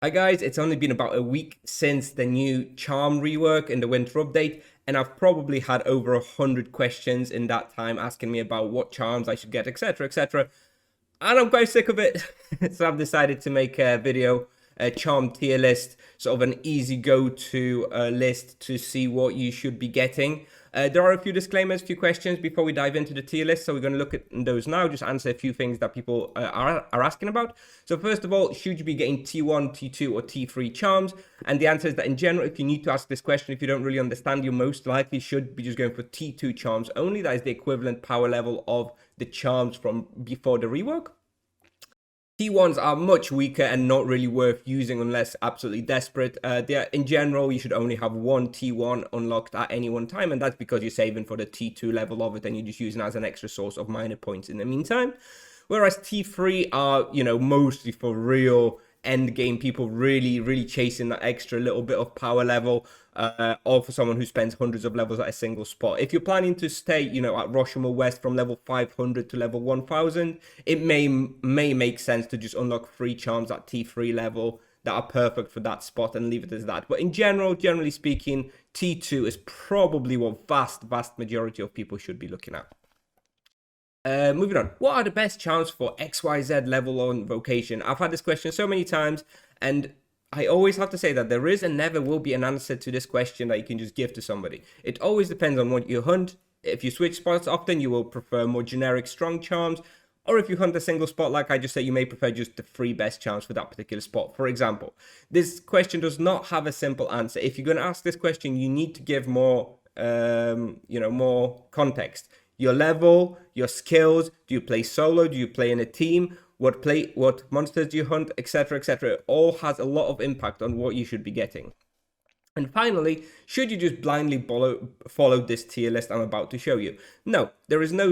Hi guys, it's only been about a week since the new charm rework in the winter update, and I've probably had over 100 questions in that time asking me about what charms I should get, etc, etc. And I'm quite sick of it. So I've decided to make a video, a charm tier list, sort of an easy go-to list to see what you should be getting. There are a few disclaimers, a few questions before we dive into the tier list. So we're going to look at those now, just answer a few things that people are asking about. So first of all, should you be getting T1, T2, or T3 charms? And the answer is that in general, if you need to ask this question, if you don't really understand, you most likely should be just going for T2 charms only. That is the equivalent power level of the charms from before the rework. T1s are much weaker and not really worth using unless absolutely desperate. In general, you should only have one T1 unlocked at any one time, and that's because you're saving for the T2 level of it and you're just using it as an extra source of minor points in the meantime. Whereas T3 are, mostly for real end game people really chasing that extra little bit of power level, or for someone who spends hundreds of levels at a single spot. If you're planning to stay, at Roshamel West from level 500 to level 1000, it may make sense to just unlock 3 charms at T3 level that are perfect for that spot and leave it as that. But in general, generally speaking, T2 is probably what vast majority of people should be looking at. Moving on, what are the best charms for XYZ level on vocation? I've had this question so many times, and I always have to say that there is and never will be an answer to this question that you can just give to somebody. It always depends on what you hunt. If you switch spots often, you will prefer more generic strong charms, or if you hunt a single spot, like I just said, you may prefer just the 3 best charms for that particular spot. For example, this question does not have a simple answer. If you're going to ask this question, you need to give more, more context. Your level, your skills, do you play solo, do you play in a team, what monsters do you hunt, etc, etc. It all has a lot of impact on what you should be getting. And finally, should you just blindly follow this tier list I'm about to show you? No, there is no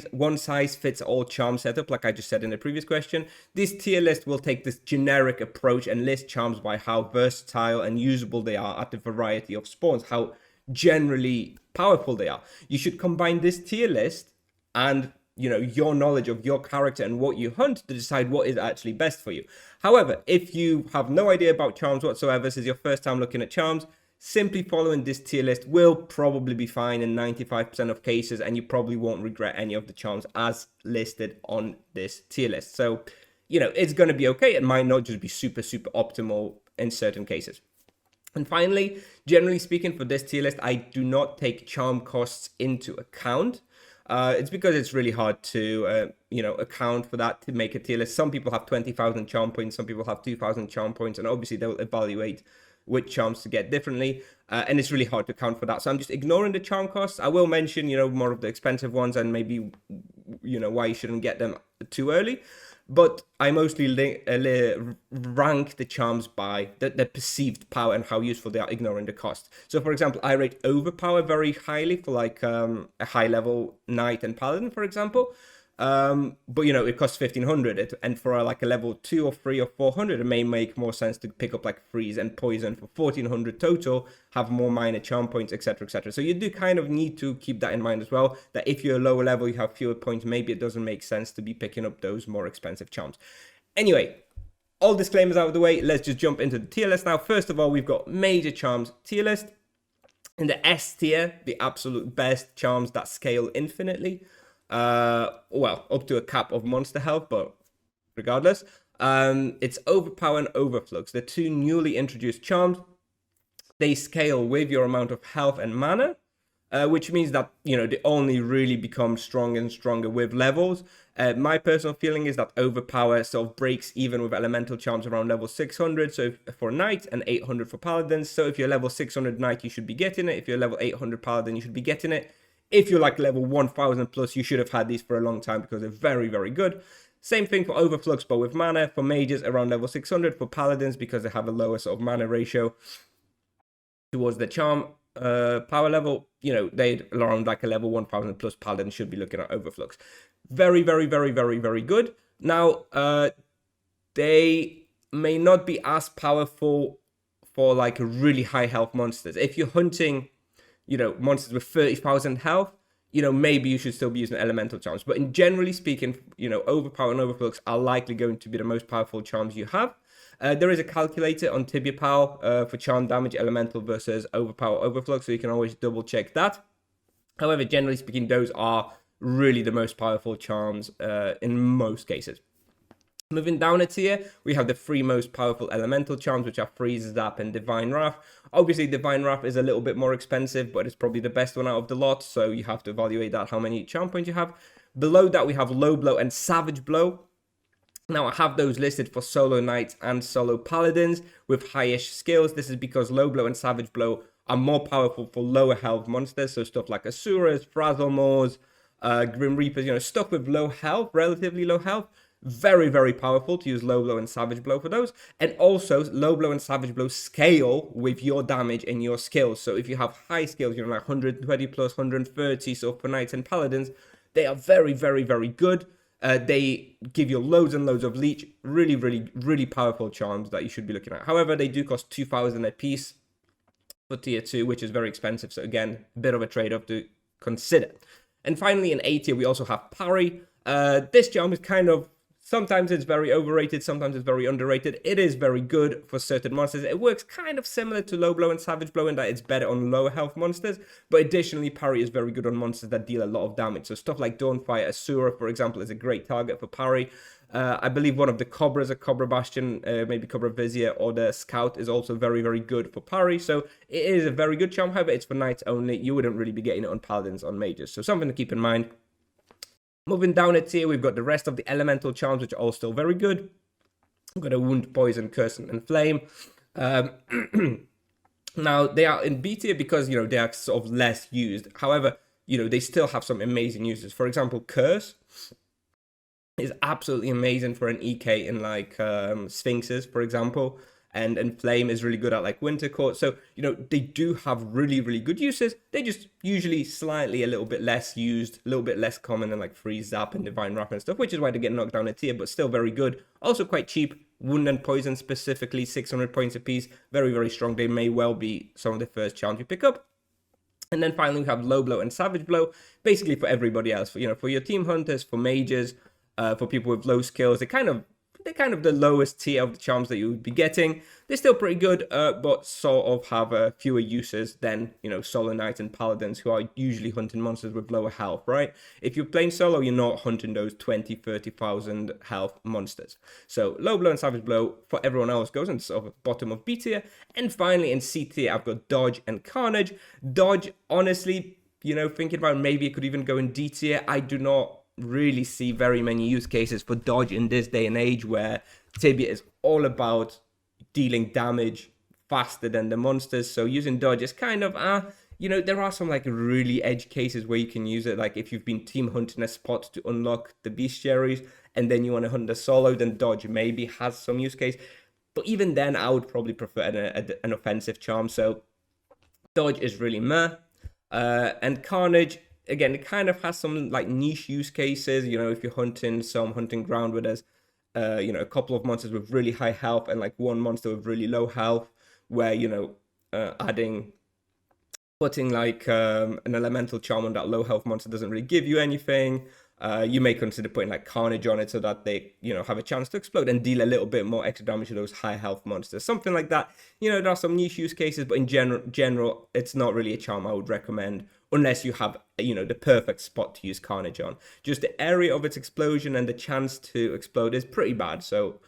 one size fits all charm setup like I just said in the previous question. This tier list will take this generic approach and list charms by how versatile and usable they are at the variety of spawns, how generally powerful they are. You should combine this tier list and your knowledge of your character and what you hunt to decide what is actually best for you. However, if you have no idea about charms whatsoever, this is your first time looking at charms, simply following this tier list will probably be fine in 95% of cases, and you probably won't regret any of the charms as listed on this tier list. So it's going to be okay. It might not just be super optimal in certain cases. And finally, generally speaking, for this tier list, I do not take charm costs into account. It's because it's really hard to, account for that to make a tier list. Some people have 20,000 charm points, some people have 2,000 charm points, and obviously they'll evaluate which charms to get differently, and it's really hard to account for that. So I'm just ignoring the charm costs. I will mention, more of the expensive ones and maybe, why you shouldn't get them too early. But I mostly rank the charms by the perceived power and how useful they are, ignoring the cost. So, for example, I rate overpower very highly for like a high level knight and paladin, for example. But it costs 1500, and for like a level 2 or 3 or 400, it may make more sense to pick up like freeze and poison for 1400 total, have more minor charm points, etc, etc. So you do kind of need to keep that in mind as well, that if you're a lower level, you have fewer points, maybe it doesn't make sense to be picking up those more expensive charms. Anyway, all disclaimers out of the way, let's just jump into the tier list now. First of all, we've got major charms tier list. In the S tier, the absolute best charms that scale infinitely. Well, up to a cap of monster health, but regardless, it's Overpower and Overflux. They're 2 newly introduced charms. They scale with your amount of health and mana, which means that they only really become stronger and stronger with levels. My personal feeling is that Overpower sort of breaks even with elemental charms around level 600, so for knights, and 800 for paladins. So if you're level 600 knight, you should be getting it. If you're level 800 paladin, you should be getting it. If you're like level 1000 plus, you should have had these for a long time because they're very good. Same thing for Overflux, but with mana. For mages, around level 600. For paladins, because they have a lower sort of mana ratio towards the charm power level, they'd around like a level 1000 plus paladin should be looking at Overflux. Very good. Now, they may not be as powerful for like really high health monsters. If you're hunting monsters with 30,000 health, maybe you should still be using elemental charms. But in generally speaking, overpower and overflux are likely going to be the most powerful charms you have. There is a calculator on Tibia Power for charm damage, elemental versus overpower, overflux, so you can always double check that. However, generally speaking, those are really the most powerful charms in most cases. Moving down a tier, we have the three most powerful elemental charms, which are Freeze, Zap, and Divine Wrath. Obviously, Divine Wrath is a little bit more expensive, but it's probably the best one out of the lot, so you have to evaluate that, how many charm points you have. Below that, we have Low Blow and Savage Blow. Now, I have those listed for solo knights and solo paladins with highish skills. This is because Low Blow and Savage Blow are more powerful for lower health monsters, so stuff like Asuras, Frazzlemaws, Grim Reapers, stuff with low health, relatively low health. Very, very powerful to use Low Blow and Savage Blow for those. And also, Low Blow and Savage Blow scale with your damage and your skills. So if you have high skills, like 120 plus, 130, so for Knights and Paladins, they are very, very, very good. They give you loads and loads of leech. Really, really, really powerful charms that you should be looking at. However, they do cost 2,000 a piece for tier 2, which is very expensive. So again, a bit of a trade-off to consider. And finally, in A tier, we also have Parry. This charm is kind of, sometimes it's very overrated, sometimes it's very underrated. It is very good for certain monsters. It works kind of similar to Low Blow and Savage Blow in that it's better on lower health monsters. But additionally, Parry is very good on monsters that deal a lot of damage. So stuff like Dawnfire Asura, for example, is a great target for Parry. I believe one of the Cobras, a Cobra Bastion, maybe Cobra Vizier, or the Scout is also very, very good for Parry. So it is a very good charm. However, it's for Knights only. You wouldn't really be getting it on Paladins, on Mages. So something to keep in mind. Moving down a tier, we've got the rest of the elemental charms, which are all still very good. We've got a Wound, Poison, Curse, and Flame. Now, they are in B tier because, they are sort of less used. However, they still have some amazing uses. For example, Curse is absolutely amazing for an EK in, like, Sphinxes, for example. And Flame is really good at, like, Winter Court. So, they do have really, really good uses. They just usually slightly a little bit less used, a little bit less common than, like, Freeze, Zap, and Divine Wrath and stuff, which is why they get knocked down a tier, but still very good. Also quite cheap. Wound and Poison specifically, 600 points apiece. Very, very strong. They may well be some of the first charms you pick up. And then finally, we have Low Blow and Savage Blow, basically for everybody else. For your team hunters, for mages, for people with low skills. They're kind of the lowest tier of the charms that you would be getting. They're still pretty good, but sort of have fewer uses than, solo knights and paladins who are usually hunting monsters with lower health, right? If you're playing solo, you're not hunting those 20, 30,000 health monsters. So Low Blow and Savage Blow for everyone else goes in sort of bottom of B tier. And finally in C tier, I've got Dodge and Carnage. Dodge, honestly, thinking about maybe it could even go in D tier. I do not really see very many use cases for Dodge in this day and age where Tibia is all about dealing damage faster than the monsters. So using Dodge is kind of there are some like really edge cases where you can use it, like if you've been team hunting a spot to unlock the bestiaries and then you want to hunt a solo, then Dodge maybe has some use case. But even then, I would probably prefer an offensive charm. So Dodge is really meh. And Carnage, again, it kind of has some like niche use cases. If you're hunting some hunting ground where there's a couple of monsters with really high health and like one monster with really low health, where putting like an elemental charm on that low health monster doesn't really give you anything. You may consider putting like Carnage on it so that they have a chance to explode and deal a little bit more extra damage to those high health monsters, something like that. There are some niche use cases, but in general it's not really a charm I would recommend unless you have the perfect spot to use Carnage on. Just the area of its explosion and the chance to explode is pretty bad. So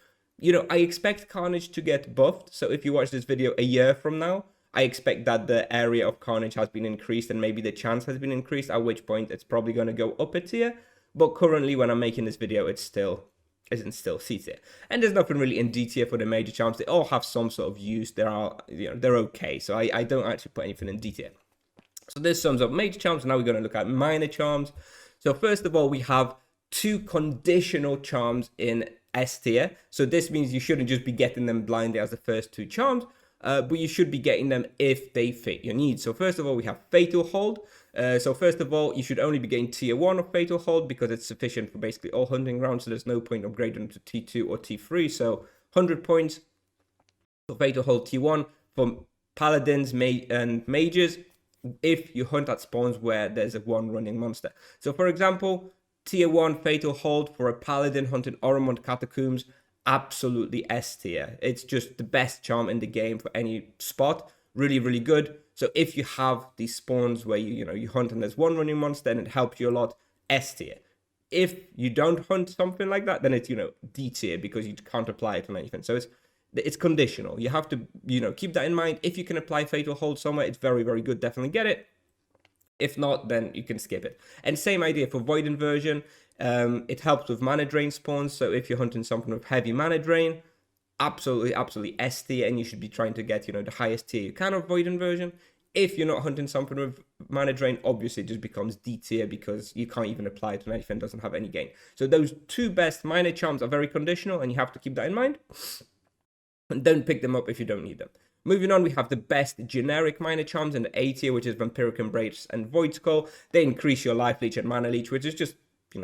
I expect Carnage to get buffed. So if you watch this video a year from now, I expect that the area of Carnage has been increased and maybe the chance has been increased, at which point it's probably going to go up a tier. But currently, when I'm making this video, isn't still C tier. And there's nothing really in D tier for the major charms. They all have some sort of use. They're okay. So I don't actually put anything in D tier. So this sums up major charms. Now we're going to look at minor charms. So first of all, we have 2 conditional charms in S tier. So this means you shouldn't just be getting them blindly as the first 2 charms, but you should be getting them if they fit your needs. So first of all, we have Fatal Hold. So first of all, you should only be getting tier 1 of Fatal Hold because it's sufficient for basically all hunting grounds. So there's no point upgrading them to T2 or T3. So 100 points for Fatal Hold T1 for Paladins and Mages. if you hunt at spawns where there's a one running monster. So for example, tier 1 Fatal Hold for a paladin hunting Oromont Catacombs, absolutely S tier. It's just the best charm in the game for any spot. Really, really good. So if you have these spawns where you hunt and there's one running monster and it helps you a lot, S tier. If you don't hunt something like that, then it's D tier because you can't apply it on anything. So it's conditional. You have to keep that in mind. If you can apply Fatal Hold somewhere, it's very, very good. Definitely get it. If not, then you can skip it. And same idea for Void Inversion. It helps with mana drain spawns. So if you're hunting something with heavy mana drain, absolutely S tier, and you should be trying to get the highest tier you can of Void Inversion. If you're not hunting something with mana drain, obviously it just becomes D tier because you can't even apply it on anything, doesn't have any gain. So those two best minor charms are very conditional, and you have to keep that in mind. And don't pick them up if you don't need them. Moving on, we have the best generic minor charms in the A tier, which is Vampiric Embrace and Void Skull. They increase your life leech and mana leech, which is just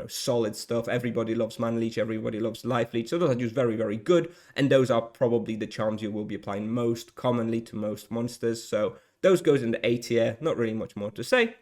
solid stuff. Everybody loves mana leech, everybody loves life leech, so those are just very, very good, and those are probably the charms you will be applying most commonly to most monsters. So those goes in the A tier, not really much more to say.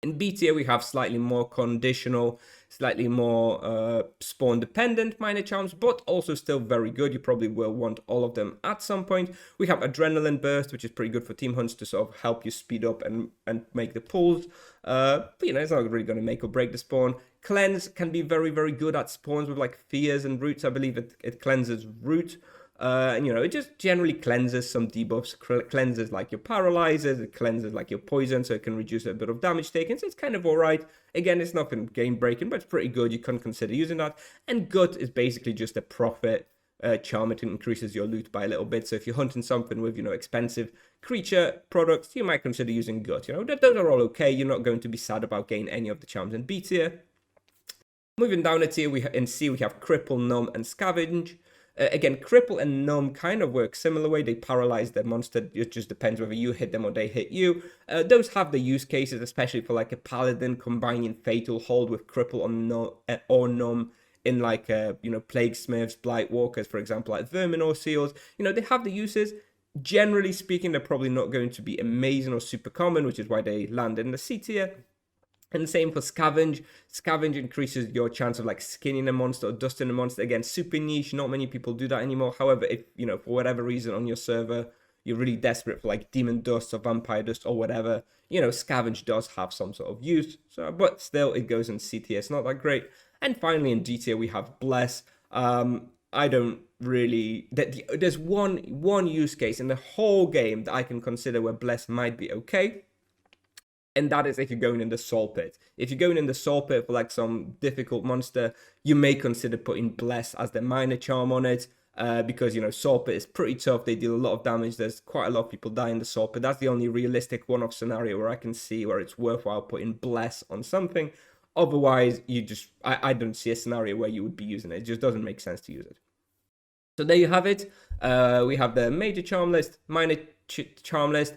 In B tier, we have slightly more conditional, slightly more spawn dependent minor charms, but also still very good. You probably will want all of them at some point. We have Adrenaline Burst, which is pretty good for team hunts to sort of help you speed up and make the pulls. But it's not really going to make or break the spawn. Cleanse can be very, very good at spawns with like fears and roots. I believe it cleanses root. And it just generally cleanses some debuffs, cleanses like your paralyzers, it cleanses like your poison, so it can reduce a bit of damage taken. So it's kind of alright. Again, it's nothing game breaking, but it's pretty good. You can consider using that. And Gut is basically just a profit charm. It increases your loot by a little bit. So if you're hunting something with expensive creature products, you might consider using Gut. Those are all okay. You're not going to be sad about getting any of the charms in B tier. Moving down a tier, in C we have Cripple, Numb, and Scavenge. Again, Cripple and Numb kind of work similar way. They paralyze the monster. It just depends whether you hit them or they hit you. Those have the use cases, especially for like a paladin combining Fatal Hold with Cripple or Numb in like Plague Smiths, Blight Walkers, for example, like Vermin or Seals. They have the uses. Generally speaking, they're probably not going to be amazing or super common, which is why they land in the C tier. And same for Scavenge. Scavenge increases your chance of like skinning a monster or dusting a monster. Again, super niche. Not many people do that anymore. However, if, for whatever reason on your server, you're really desperate for like demon dust or vampire dust or whatever, Scavenge does have some sort of use. So, but still, it goes in C tier. It's not that great. And finally, in D tier, we have Bless. I don't really... There's one use case in the whole game that I can consider where Bless might be okay. And that is if you're going in the Soul Pit. If you're going in the Soul Pit for like some difficult monster, you may consider putting Bless as the minor charm on it. Because, Soul Pit is pretty tough. They deal a lot of damage. There's quite a lot of people die in the Soul Pit. That's the only realistic one-off scenario where I can see where it's worthwhile putting Bless on something. Otherwise, I don't see a scenario where you would be using it. It just doesn't make sense to use it. So there you have it. We have the major charm list, minor charm list.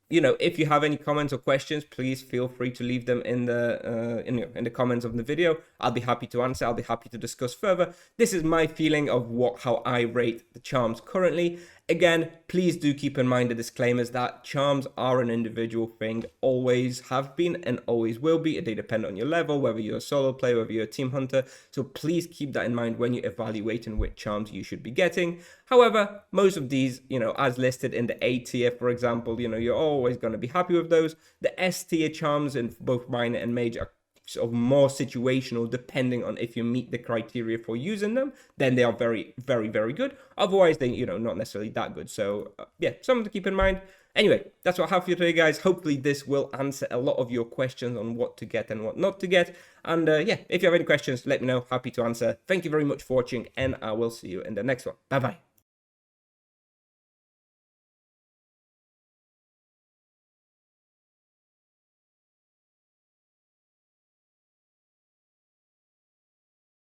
If you have any comments or questions, please feel free to leave them in the comments of the video. I'll be happy to answer. I'll be happy to discuss further. This is my feeling of how I rate the charms currently. Again, please do keep in mind the disclaimers that charms are an individual thing, always have been and always will be. They depend on your level, whether you're a solo player, whether you're a team hunter. So please keep that in mind when you're evaluating which charms you should be getting. However, most of these, as listed in the A tier, for example, you're always going to be happy with those. The S tier charms in both minor and major are sort of more situational, depending on if you meet the criteria for using them. Then they are very, very, very good. Otherwise, they not necessarily that good. So yeah, something to keep in mind. Anyway, that's what I have for you today, guys. Hopefully this will answer a lot of your questions on what to get and what not to get. And yeah, if you have any questions, let me know. Happy to answer. Thank you very much for watching, and I will see you in the next one. Bye bye.